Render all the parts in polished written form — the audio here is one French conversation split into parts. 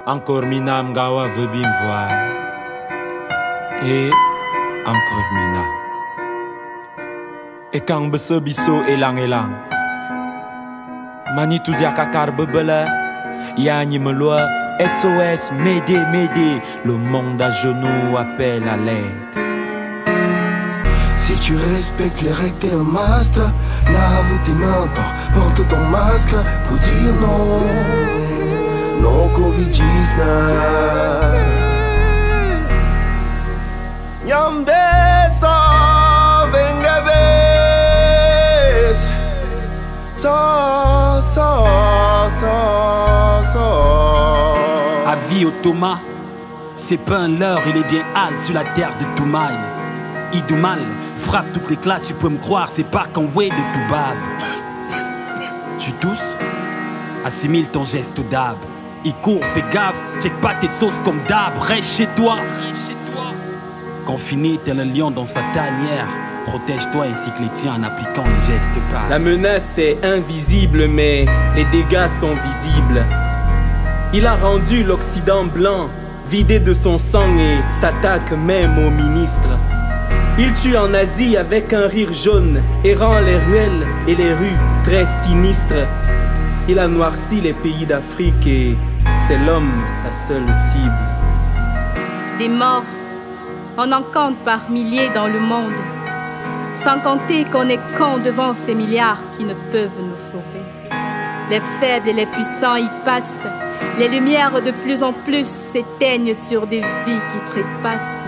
Encore Minam Gawa veut bien voir. Et encore Minam. Et quand Besse Bisso elang elang. Mani Tudia Kakar Bebele. Yani Meloa. SOS, m'aider, m'aider. Le monde à genoux appelle à l'aide. Si tu respectes les règles, t'es un master. Lave tes mains, porte ton masque pour dire non. Non, Covid-19. Nyambesa, Bengabes. Ça. Avis au Thomas, c'est pas un leurre, il est bien hal sur la terre de Toumaï. Idoumal frappe toutes les classes, tu peux me croire, c'est pas qu'en way de Toubab. Tu tousses, assimile ton geste d'ab. Il court, fais gaffe, check pas tes sauces comme d'hab. Reste chez toi. Confiné tel un lion dans sa tanière. Protège-toi ainsi que les tiens en appliquant les gestes pas. La menace est invisible, mais les dégâts sont visibles. Il a rendu l'Occident blanc, vidé de son sang et s'attaque même aux ministres. Il tue en Asie avec un rire jaune, errant les ruelles et les rues très sinistres. Il a noirci les pays d'Afrique et c'est l'homme sa seule cible. Des morts, on en compte par milliers dans le monde. Sans compter qu'on est cons devant ces milliards qui ne peuvent nous sauver. Les faibles et les puissants y passent. Les lumières de plus en plus s'éteignent sur des vies qui trépassent.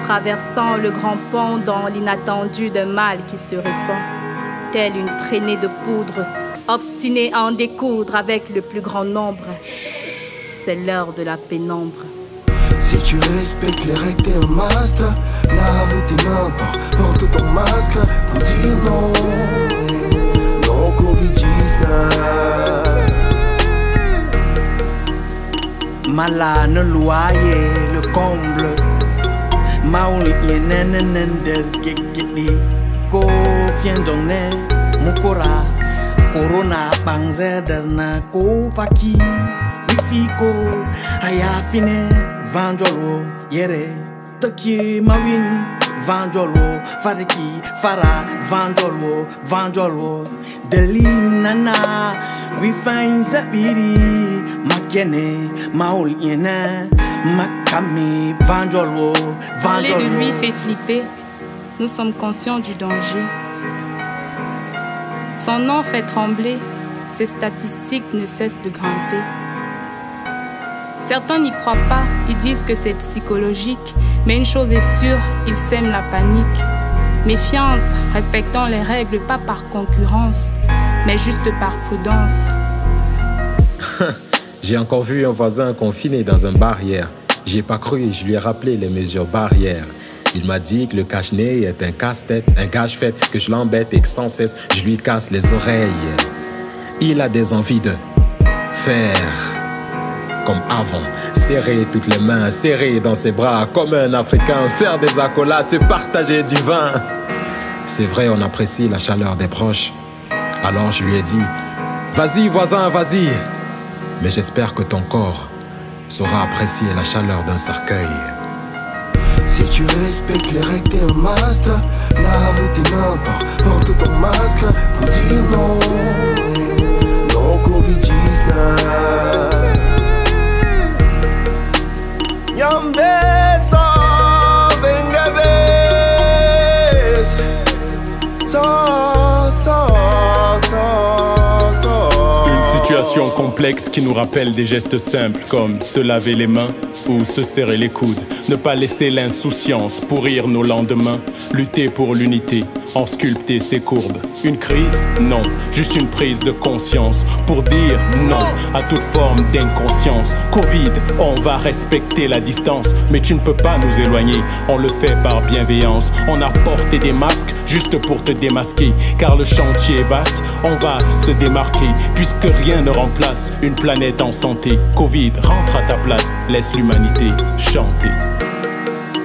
Traversant le grand pont dans l'inattendu d'un mal qui se répand. Telle une traînée de poudre, obstinée à en découdre avec le plus grand nombre. C'est l'heure de la pénombre. Si tu respectes les règles, t'es un master. Lave tes mains, porte ton masque pour dire non. Non, Covid-19. Malane loyer le comble. Maoul yenenen del kekeli. Ko fiendonne mukora. Corona bangzederna ko faki. Wifiko ayafine. Vanjolo yere toki mawin Vanjolo fariki fara Vanjolo Delim nana we find sabiri makene maul yena makami Vanjolo Parler de lui fait flipper. Nous sommes conscients du danger. Son nom fait trembler. Ses statistiques ne cessent de grimper. Certains n'y croient pas, ils disent que c'est psychologique. Mais une chose est sûre, ils sèment la panique. Méfiance, respectant les règles, pas par concurrence, mais juste par prudence. J'ai encore vu un voisin confiné dans un bar hier. J'y ai pas cru et je lui ai rappelé les mesures barrières. Il m'a dit que le cache-nez est un casse-tête, un gage-fait, que je l'embête et que sans cesse je lui casse les oreilles. Il a des envies de faire comme avant, serrer toutes les mains, serrer dans ses bras comme un Africain, faire des accolades, se partager du vin. C'est vrai, on apprécie la chaleur des proches. Alors je lui ai dit, vas-y voisin, vas-y. Mais j'espère que ton corps saura apprécier la chaleur d'un cercueil. Si tu respectes les règles, t'es un master. Lave tes mains, porte ton masque pour dire non. Non, Covid-19. Nyambesa, Bengabes. Une situation complexe qui nous rappelle des gestes simples comme se laver les mains ou se serrer les coudes. Ne pas laisser l'insouciance pourrir nos lendemains. Lutter pour l'unité, en sculpter ses courbes. Une crise? Non, juste une prise de conscience pour dire non à toute forme d'inconscience. Covid, on va respecter la distance, mais tu ne peux pas nous éloigner. On le fait par bienveillance. On a porté des masques juste pour te démasquer. Car le chantier est vaste, on va se démarquer. Puisque rien ne remplace une planète en santé. Covid, rentre à ta place, laisse l'humanité chanter.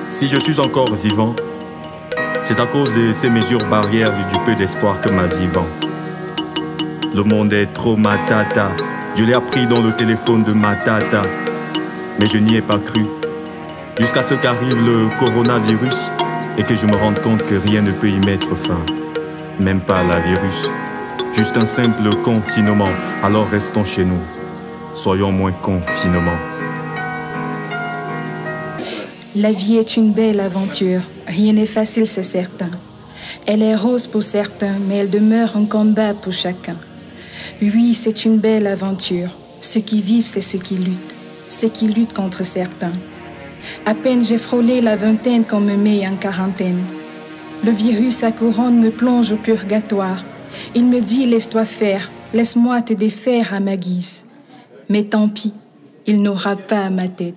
Si je suis encore vivant, c'est à cause de ces mesures barrières et du peu d'espoir que ma vie vend. Le monde est trop matata. Je l'ai appris dans le téléphone de ma tata. mais je n'y ai pas cru. Jusqu'à ce qu'arrive le coronavirus et que je me rende compte que rien ne peut y mettre fin. Même pas la virus. Juste un simple confinement. Alors restons chez nous. Soyons moins confinement. La vie est une belle aventure. Rien n'est facile, c'est certain. Elle est rose pour certains, mais elle demeure un combat pour chacun. Oui, c'est une belle aventure. Ceux qui vivent, c'est ceux qui luttent. Ceux qui luttent contre certains. À peine j'ai frôlé la vingtaine qu'on me met en quarantaine. Le virus à couronne me plonge au purgatoire. Il me dit, laisse-toi faire, laisse-moi te défaire à ma guise. Mais tant pis, il n'aura pas ma tête.